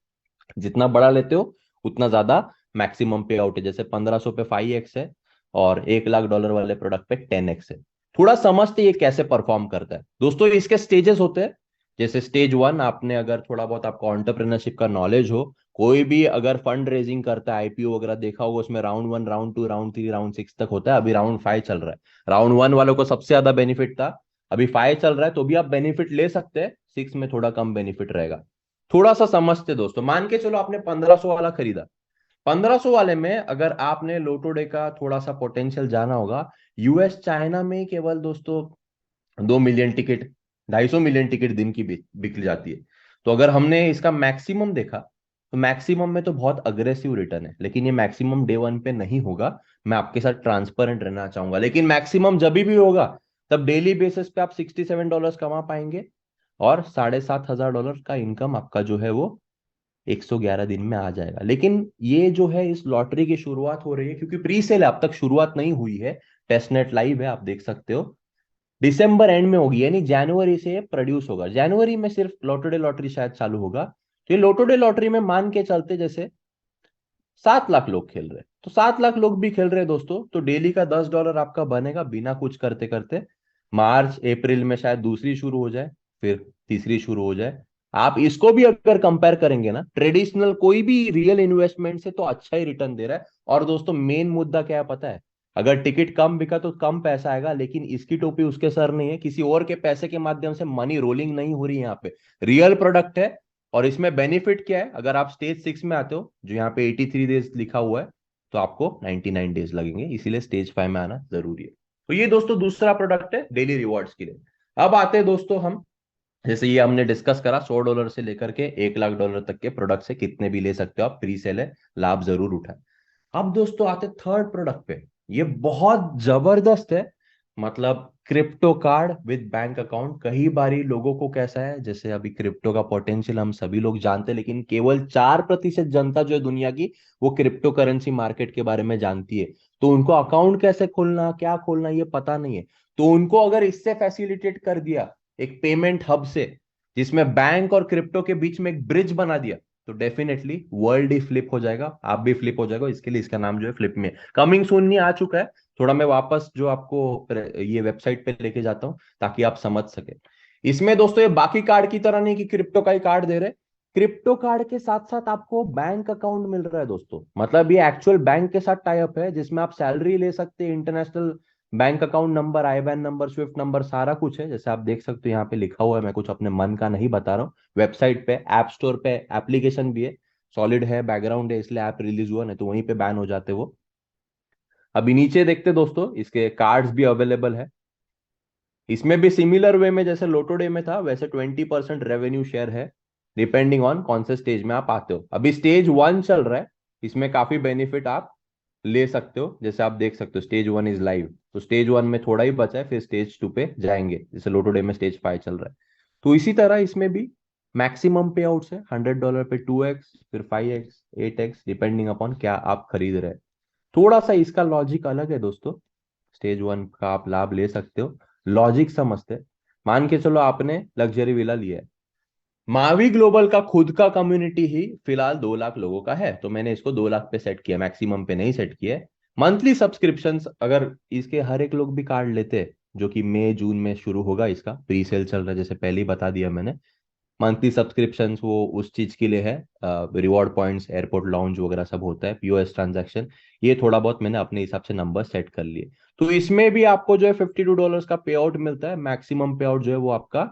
जितना बड़ा लेते हो उतना ज्यादा मैक्सिमम पे आउट है। जैसे 1500 पे 5x है और $1 लाख वाले प्रोडक्ट पे 10x है। थोड़ा समझते ये कैसे परफॉर्म करता है दोस्तों। इसके स्टेजेस होते हैं। जैसे स्टेज 1, आपने अगर थोड़ा बहुत आपको एंटरप्रेन्योरशिप का नॉलेज हो, कोई भी अगर फंड रेजिंग करता है, आईपीओ वगैरह देखा होगा, उसमें राउंड 1, राउंड 2, राउंड 3, राउंड 6 तक होता है। अभी राउंड 5 चल रहा है। राउंड 1 वालों को सबसे ज्यादा बेनिफिट था, अभी 5 चल रहा है, तो भी आप बेनिफिट ले सकते हैं। 6 में थोड़ा कम बेनिफिट रहेगा। थोड़ा सा समझते दोस्तों। मान के चलो आपने 1500 वाला खरीदा। 1500 वाले में अगर आपने लोटो डे का थोड़ा सा पोटेंशियल जाना होगा, यूएस चाइना में केवल दोस्तों 2 मिलियन टिकट, 250 मिलियन टिकट दिन की बिक जाती है। तो अगर हमने इसका मैक्सिमम देखा, तो मैक्सिमम में तो बहुत अग्रेसिव रिटर्न है, लेकिन ये मैक्सिमम डे 1 पे नहीं होगा। मैं आपके साथ ट्रांसपेरेंट रहना चाहूंगा। लेकिन मैक्सिमम जब भी होगा तब डेली बेसिस पे आप $67 कमा पाएंगे, और $7,500 का इनकम आपका जो है वो 111 दिन में आ जाएगा। लेकिन ये जो है इस लॉटरी की शुरुआत हो रही है क्योंकि प्री सेल अब तक शुरुआत नहीं हुई है। टेस्टनेट लाइव है, आप देख सकते हो। दिसंबर एंड में होगी, यानी जनवरी से प्रोड्यूस होगा। जनवरी में सिर्फ लोटो डे लॉटरी शायद चालू होगा। तो ये लोटो डे लॉटरी में मान के चलते जैसे 7 लाख लोग खेल रहे हैं, तो 7 लाख लोग भी खेल रहे हैं दोस्तों, तो डेली का $10 आपका बनेगा बिना कुछ करते करते। मार्च अप्रैल में शायद दूसरी शुरू हो जाए, फिर तीसरी शुरू हो जाए। आप इसको भी अगर कंपेयर करेंगे ना ट्रेडिशनल कोई भी रियल इन्वेस्टमेंट से, तो अच्छा ही रिटर्न दे रहा है। और दोस्तों मेन मुद्दा क्या है पता है? अगर टिकट कम बिका तो कम पैसा आएगा, लेकिन इसकी टोपी उसके सर नहीं है। किसी और के पैसे के माध्यम से मनी रोलिंग नहीं हो रही है यहाँ पे, रियल प्रोडक्ट है। और इसमें बेनिफिट क्या है? अगर आप स्टेज 6 में आते हो, जो यहाँ पे 83 डेज लिखा हुआ है, तो आपको 99 डेज लगेंगे, इसीलिए स्टेज 5 में आना जरूरी है। तो ये दोस्तों दूसरा प्रोडक्ट है डेली रिवॉर्ड्स के लिए। अब आते हैं दोस्तों हम, जैसे ये हमने डिस्कस करा $100 से लेकर के $1 लाख तक के प्रोडक्ट से कितने भी ले सकते हो आप, प्री सेल है, लाभ जरूर उठाए। अब दोस्तों आते थर्ड प्रोडक्ट पे। ये बहुत जबरदस्त है। मतलब crypto card with bank account. कई बारी लोगों को कैसा है, जैसे अभी क्रिप्टो का पोटेंशियल हम सभी लोग जानते हैं, लेकिन केवल 4% जनता जो है दुनिया की, वो क्रिप्टो करेंसी मार्केट के बारे में जानती है। तो उनको अकाउंट कैसे खोलना, क्या खोलना, ये पता नहीं है। तो उनको अगर इससे फैसिलिटेट कर दिया, एक पेमेंट हब से, जिसमें बैंक और क्रिप्टो के बीच में एक ब्रिज बना दिया, तो डेफिनेटली वर्ल्ड ही फ्लिप हो जाएगा, आप भी फ्लिप हो जाएगा। इसके लिए इसका नाम जो है फ्लिप में, कमिंग सून नहीं आ चुका है। थोड़ा मैं वापस जो आपको ये वेबसाइट पे लेके जाता हूं ताकि आप समझ सके। इसमें दोस्तों ये बाकी कार्ड की तरह नहीं कि क्रिप्टो का ही कार्ड दे रहे। क्रिप्टो कार्ड के साथ साथ आपको बैंक अकाउंट मिल रहा है दोस्तों। मतलब ये एक्चुअल बैंक के साथ टाई अप है, जिसमें आप सैलरी ले सकते हैं, international bank account number, IBAN number, swift number, सारा कुछ है। जैसे आप देख सकते हो यहाँ पे लिखा हुआ है, मैं कुछ अपने मन का नहीं बता रहा हूँ। वेबसाइट पे, ऐप स्टोर पे एप्लीकेशन भी है, सॉलिड है, बैकग्राउंड है, इसलिए ऐप रिलीज हुआ, नहीं तो वहीं पे बैन हो जाते वो। अभी नीचे देखते दोस्तों, इसके कार्ड्स भी अवेलेबल है। इसमें भी सिमिलर वे में जैसे लोटो डे में था, वैसे 20% रेवेन्यू शेयर है, डिपेंडिंग ऑन कौन से स्टेज में आप आते हो। अभी स्टेज 1 चल रहा है, इसमें काफी बेनिफिट आप ले सकते हो। जैसे आप देख सकते हो स्टेज 1 इज लाइव, तो स्टेज 1 में थोड़ा ही बचा है, फिर स्टेज 2 पे जाएंगे। जैसे लोटो डे में स्टेज 5 चल रहा है, तो इसी तरह इसमें भी मैक्सिमम पे आउट्स है। $100 पे 2x, फिर 5x, 8x, डिपेंडिंग अपॉन क्या आप खरीद रहे हैं। थोड़ा सा इसका लॉजिक अलग है दोस्तों। स्टेज 1 का आप लाभ ले सकते हो, लॉजिक समझते हैं। मान के चलो आपने लग्जरी विला लिया है, मावी ग्लोबल का खुद का कम्युनिटी ही फिलहाल 2 लाख लोगों का है, तो मैंने इसको 2 लाख पे सेट किया, मैक्सिमम पे नहीं सेट किया है। मंथली सब्सक्रिप्शंस अगर इसके हर एक लोग भी कार्ड लेते, जो कि मई जून में शुरू होगा, इसका प्री सेल चल रहा है जैसे पहले ही बता दिया मैंने। मंथली सब्सक्रिप्शंस वो उस चीज के लिए है, रिवॉर्ड पॉइंट्स, एयरपोर्ट लाउंज वगैरह सब होता है, पीओएस ट्रांजैक्शन, ये थोड़ा बहुत मैंने अपने हिसाब से नंबर सेट कर लिए। तो इसमें भी आपको जो है $52 का पे आउट मिलता है, मैक्सिमम पे आउट जो है वो आपका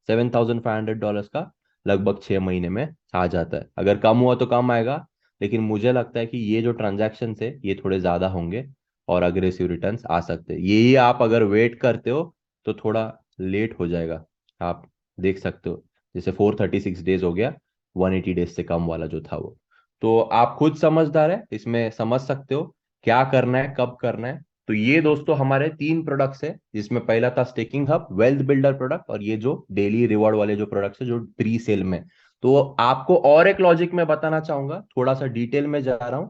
$7,500 का लगभग 6 महीने में आ जाता है। अगर कम हुआ तो कम आएगा, लेकिन मुझे लगता है कि ये जो ट्रांजैक्शन है ये थोड़े ज्यादा होंगे और अग्रेसिव रिटर्न्स आ सकते हैं। यही आप अगर वेट करते हो तो थोड़ा लेट हो जाएगा। आप देख सकते हो, जैसे 436 डेज हो गया, 180 डेज से कम वाला जो था वो। तो आप खुद समझदार है, इसमें समझ सकते हो क्या करना है, कब करना है। तो ये दोस्तों हमारे 3 प्रोडक्ट्स है, जिसमें पहला था staking hub wealth builder product, और ये जो डेली रिवॉर्ड वाले जो प्रोडक्ट्स है जो प्री सेल में। तो आपको और एक लॉजिक में बताना चाहूंगा, थोड़ा सा डिटेल में जा रहा हूं।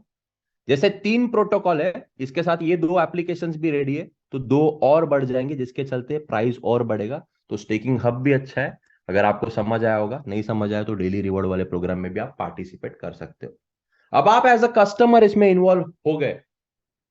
जैसे 3 प्रोटोकॉल है, इसके साथ ये 2 एप्लीकेशंस भी रेडी है, तो 2 और बढ़ जाएंगे, जिसके चलते प्राइस और बढ़ेगा। तो स्टेकिंग हब भी अच्छा है, अगर आपको समझ आया होगा, नहीं समझ आया तो डेली रिवॉर्ड वाले प्रोग्राम में भी आप पार्टिसिपेट कर सकते हो। अब आप एज अ कस्टमर इसमें इन्वॉल्व हो गए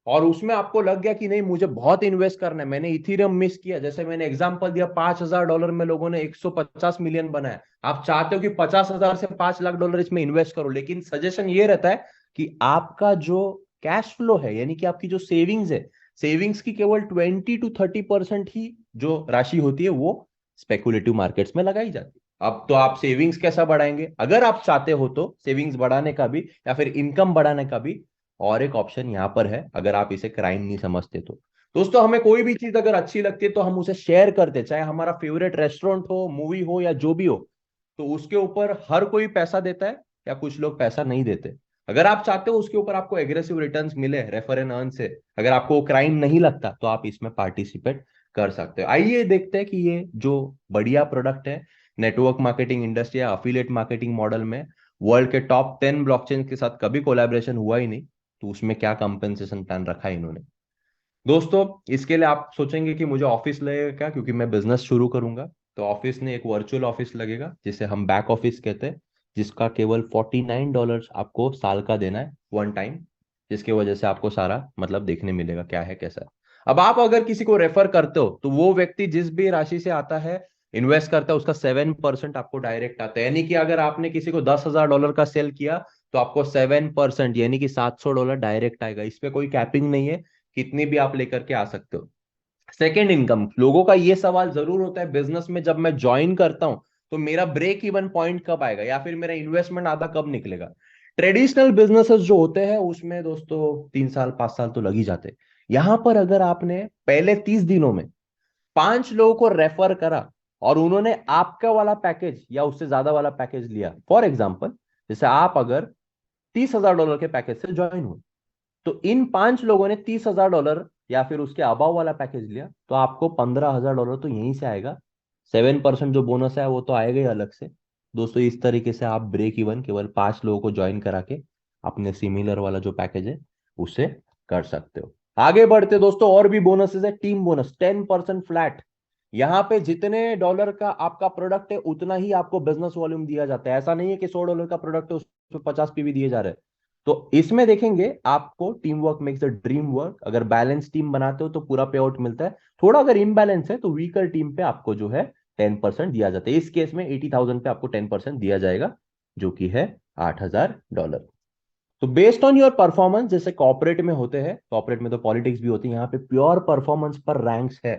और उसमें आपको लग गया कि नहीं मुझे बहुत इन्वेस्ट करना है, मैंने इथीरियम मिस किया, जैसे मैंने एग्जांपल दिया $5,000 में लोगों ने 150 मिलियन बनाया, आप चाहते हो कि 50,000 से $5 लाख इसमें इन्वेस्ट करो, लेकिन सजेशन ये रहता है कि आपका जो कैश फ्लो है, यानी कि आपकी जो सेविंग्स है, सेविंग्स की केवल 20 to 30% ही जो राशि होती है वो स्पेकुलेटिव मार्केट्स में लगाई जाती है। अब तो आप सेविंग्स कैसा बढ़ाएंगे, अगर आप चाहते हो तो सेविंग्स बढ़ाने का भी या फिर इनकम बढ़ाने का भी और एक ऑप्शन यहाँ पर है, अगर आप इसे क्राइम नहीं समझते तो। दोस्तों हमें कोई भी चीज अगर अच्छी लगती है तो हम उसे शेयर करते, चाहे हमारा फेवरेट रेस्टोरेंट हो, मूवी हो या जो भी हो, तो उसके ऊपर हर कोई पैसा देता है या कुछ लोग पैसा नहीं देते। अगर आप चाहते हो उसके ऊपर आपको एग्रेसिव रिटर्न्स मिले रेफर एंड अर्न से, अगर आपको क्राइम नहीं लगता, तो आप इसमें पार्टिसिपेट कर सकते हो। आइए देखते हैं कि ये जो बढ़िया प्रोडक्ट है, नेटवर्क मार्केटिंग इंडस्ट्री या अफिलिएट मार्केटिंग मॉडल में वर्ल्ड के टॉप 10 ब्लॉकचेन के साथ कभी कोलैबोरेशन हुआ ही नहीं, तो उसमें क्या कंपेंसेशन प्लान रखा है इन्होंने। दोस्तों इसके लिए आप सोचेंगे कि मुझे ऑफिस लगेगा क्या, क्योंकि मैं बिजनेस शुरू करूंगा। तो ऑफिस ने एक वर्चुअल ऑफिस लगेगा, जिसे हम बैक ऑफिस कहते हैं, जिसका केवल $49 आपको साल का देना है, वन टाइम, जिसकी वजह से आपको सारा मतलब देखने मिलेगा क्या है कैसा है। अब आप अगर किसी को रेफर करते हो तो वो व्यक्ति जिस भी राशि से आता है, इन्वेस्ट करता है, उसका 7% आपको डायरेक्ट आता है। यानी कि अगर आपने किसी को $10,000 का सेल किया, तो आपको 7% यानी कि $700 डायरेक्ट आएगा। इस पे कोई कैपिंग नहीं है, कितनी भी आप लेकर के आ सकते हो। सेकेंड इनकम, लोगों का ये सवाल जरूर होता है बिजनेस में, जब मैं ज्वाइन करता हूं तो मेरा ब्रेक इवन पॉइंट कब आएगा या फिर मेरा इन्वेस्टमेंट आधा कब निकलेगा। ट्रेडिशनल बिजनेसेस जो होते हैं उसमें दोस्तों 3 साल 5 साल तो लग ही जाते हैं। यहां पर अगर आपने पहले 30 दिनों में 5 लोगों को रेफर करा और उन्होंने आपका वाला पैकेज या उससे ज्यादा वाला पैकेज लिया, फॉर एग्जाम्पल जैसे आप अगर $30,000 के पैकेज से ज्वाइन हुए, तो इन 5 लोगों ने $30,000 या फिर उसके अबाव वाला पैकेज लिया, तो आपको $15,000 तो यहीं से आएगा। 7% जो बोनस है वो तो आएगा ही अलग से। दोस्तों इस तरीके से आप ब्रेक इवन केवल 5 लोगों को ज्वाइन करा के अपने सिमिलर वाला जो पैकेज है उसे कर सकते हो। आगे बढ़ते दोस्तों, और भी बोनसेस है। टीम बोनस 10% फ्लैट, यहाँ पे जितने डॉलर का आपका प्रोडक्ट है उतना ही आपको बिजनेस वॉल्यूम दिया जाता है। ऐसा नहीं है कि $100 का प्रोडक्ट है उसमें 50 पीवी दिए जा रहे हैं। तो इसमें देखेंगे आपको team work makes the dream work, अगर बैलेंस टीम बनाते हो तो पूरा पे आउट मिलता है, थोड़ा अगर इम्बैलेंस है तो वीकर टीम पे आपको जो है 10% दिया जाता है। इस केस में 80,000 पे आपको 10% दिया जाएगा, जो कि है $8,000। तो बेस्ड ऑन योर परफॉर्मेंस, जैसे कॉर्पोरेट में होते हैं, कॉर्पोरेट में तो पॉलिटिक्स भी होती है, यहाँ पे प्योर परफॉर्मेंस पर रैंक्स है।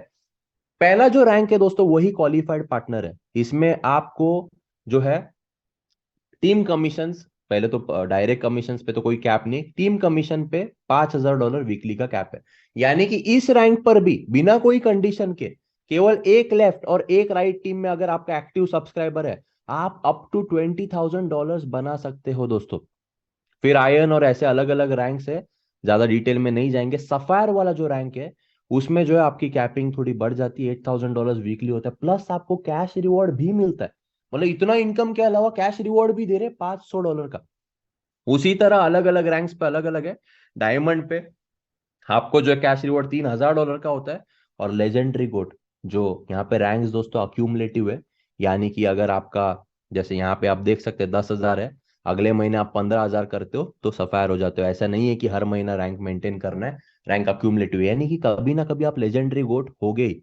पहला जो रैंक है दोस्तों वही क्वालिफाइड पार्टनर है। इसमें आपको जो है टीम कमीशंस, पहले तो डायरेक्ट कमीशंस पे तो कोई कैप नहीं, टीम कमीशन पे $5,000 वीकली का कैप है। यानी कि इस रैंक पर भी बिना कोई कंडीशन के, केवल एक लेफ्ट और एक राइट टीम में अगर आपका एक्टिव सब्सक्राइबर है, आप अप टू $20,000 बना सकते हो दोस्तों। फिर आयन और ऐसे अलग अलग रैंक्स है, ज्यादा डिटेल में नहीं जाएंगे। सफायर वाला जो रैंक है उसमें जो है आपकी कैपिंग थोड़ी बढ़ जाती है, $8,000 वीकली होता है, प्लस आपको कैश रिवॉर्ड भी मिलता है। मतलब इतना इनकम के अलावा कैश रिवॉर्ड भी दे रहे $500 का। उसी तरह अलग अलग रैंक्स पे अलग अलग है। डायमंड पे आपको जो है कैश रिवॉर्ड $3,000 का होता है, और लेजेंडरी गोट जो यहाँ पे रैंक्स दोस्तों अक्यूमुलेटिव है, यानी कि अगर आपका, जैसे यहाँ पे आप देख सकते हैं 10,000 है, अगले महीने आप 15,000 करते हो तो सफायर हो जाते हो। ऐसा नहीं है कि हर महीना रैंक मेंटेन करना है, रैंक अक्यूमुलेटिव है, यानी कि कभी ना कभी आप लेजेंडरी गोट हो गए।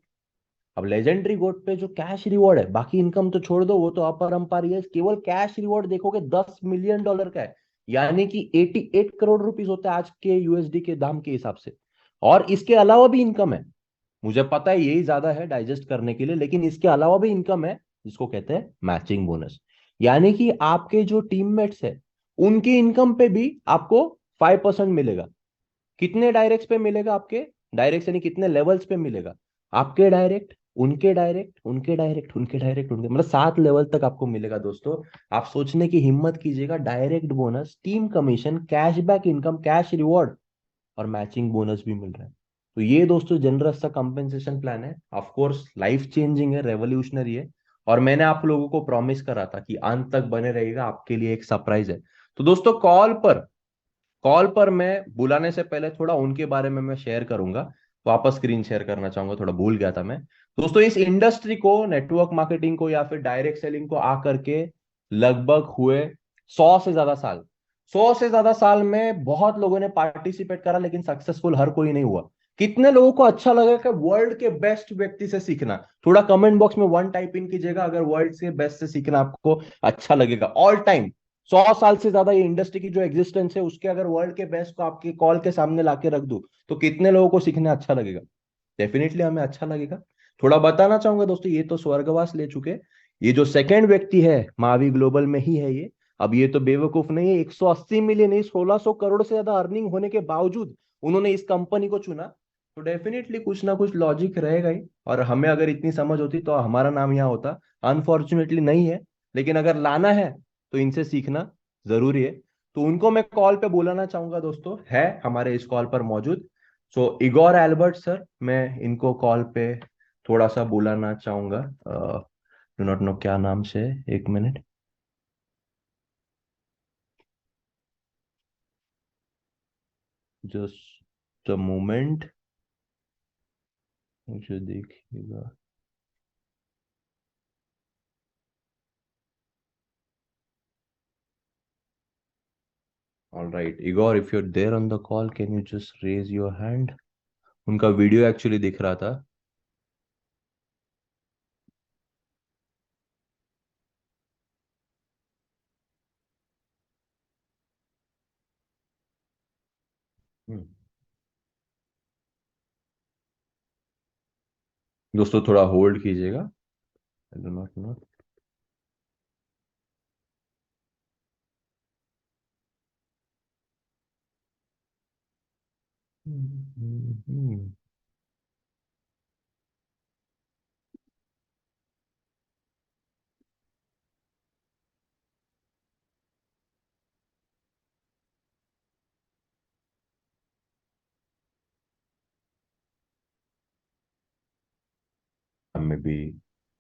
अब लेजेंडरी गोट पे जो कैश रिवॉर्ड है, बाकी इनकम तो छोड़ दो, वो तो अपरंपार है, केवल कैश रिवॉर्ड देखोगे $10 मिलियन का है, यानी कि 88 करोड़ रुपीस होता है आज के यूएसडी के दाम के हिसाब से। और इसके अलावा भी इनकम है, मुझे पता है यही ज्यादा है डाइजेस्ट करने के लिए, लेकिन इसके अलावा भी इनकम है जिसको कहते हैं मैचिंग बोनस। यानी कि आपके जो टीममेट्स है उनकी इनकम पे भी आपको 5% मिलेगा। कितने डायरेक्ट्स पे मिलेगा? आपके डायरेक्ट यानी कितने लेवल्स पे मिलेगा? आपके डायरेक्ट, उनके डायरेक्ट, उनके डायरेक्ट, उनके डायरेक्ट, उनके, मतलब 7 लेवल तक आपको मिलेगा दोस्तों। आप सोचने की हिम्मत कीजिएगा, direct bonus, team commission, cashback income, cash reward और मैचिंग बोनस भी मिल रहा है। तो ये दोस्तों जनरस सा कंपेंसेशन प्लान है, ऑफ कोर्स लाइफ चेंजिंग है, रेवोल्यूशनरी है। और मैंने आप लोगों को प्रॉमिस करा था कि अंत तक बने रहेगा, आपके लिए एक सरप्राइज है। तो दोस्तों कॉल पर मैं बुलाने से पहले थोड़ा उनके बारे में मैं शेयर करूंगा। वापस स्क्रीन शेयर करना चाहूंगा, थोड़ा भूल गया था मैं। दोस्तों इस इंडस्ट्री को, नेटवर्क मार्केटिंग को या फिर डायरेक्ट सेलिंग को आकर के लगभग हुए 100 से ज्यादा साल। 100 से ज्यादा साल में बहुत लोगों ने पार्टिसिपेट करा, लेकिन सक्सेसफुल हर कोई नहीं हुआ। कितने लोगों को अच्छा लगा कि वर्ल्ड के बेस्ट व्यक्ति से सीखना? थोड़ा कमेंट बॉक्स में वन टाइप इन कीजिएगा अगर वर्ल्ड के बेस्ट से सीखना आपको अच्छा लगेगा। ऑल टाइम 100 साल से ज्यादा ये इंडस्ट्री की जो एग्जिस्टेंस है उसके अगर वर्ल्ड के बेस्ट को आपके कॉल के सामने लाके रख दूं तो कितने लोगों को सीखने अच्छा लगेगा? डेफिनेटली हमें अच्छा लगेगा। थोड़ा बताना चाहूंगा दोस्तों, ये तो स्वर्गवास ले चुके। ये जो सेकंड व्यक्ति है महावी ग्लोबल में ही है ये। अब ये तो बेवकूफ नहीं है, 180 मिलियन नहीं 1600 करोड़ से ज्यादा अर्निंग होने के बावजूद उन्होंने इस कंपनी को चुना। तो डेफिनेटली कुछ ना कुछ लॉजिक रहेगा ही, और हमें अगर इतनी समझ होती तो हमारा नाम यहाँ होता। अनफॉर्चुनेटली नहीं है, लेकिन अगर लाना है तो इनसे सीखना जरूरी है। तो उनको मैं कॉल पे बुलाना चाहूंगा दोस्तों, है हमारे इस कॉल पर मौजूद। सो इगोर एल्बर्ट सर, मैं इनको कॉल पे थोड़ा सा बुलाना चाहूंगा। डू नॉट नो क्या नाम से, एक मिनट, जस्ट अ मोमेंट, मुझे देखिएगा। All right Igor, if you are there on the call can you just raise your hand. उनका वीडियो एक्चुअली दिख रहा था। हम्म, दोस्तों थोड़ा होल्ड कीजिएगा। I do not know. में भी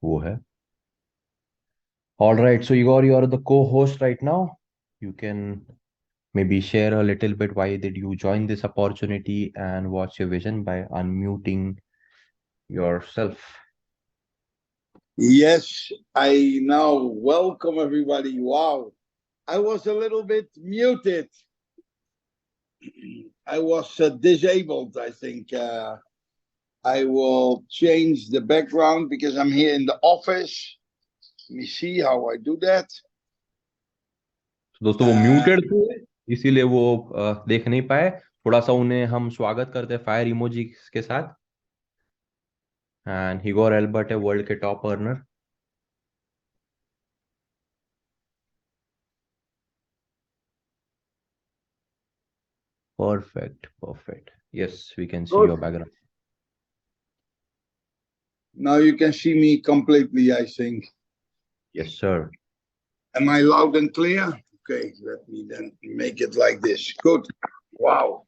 वो है। All right, so Igor, you are the co-host right now. You can maybe share a little bit why did you join this opportunity and what's your vision by unmuting yourself. Yes, I now welcome everybody. Wow, I was a little bit muted. I was disabled, I think. I will change the background because I'm here in the office. Let me see how I do that. तो दोस्तों वो म्यूटेड थे, इसीलिए वो देख नहीं पाए। थोड़ा सा उन्हें हम स्वागत करते हैं फायर इमोजी के साथ। एंड हिगोर एल्बर्ट है वर्ल्ड के top earner. Perfect perfect, yes we can see Good. Your background. Now you can see me completely, I think. Yes sir. Am I loud and clear? Okay, let me then make it like this. Good. Wow.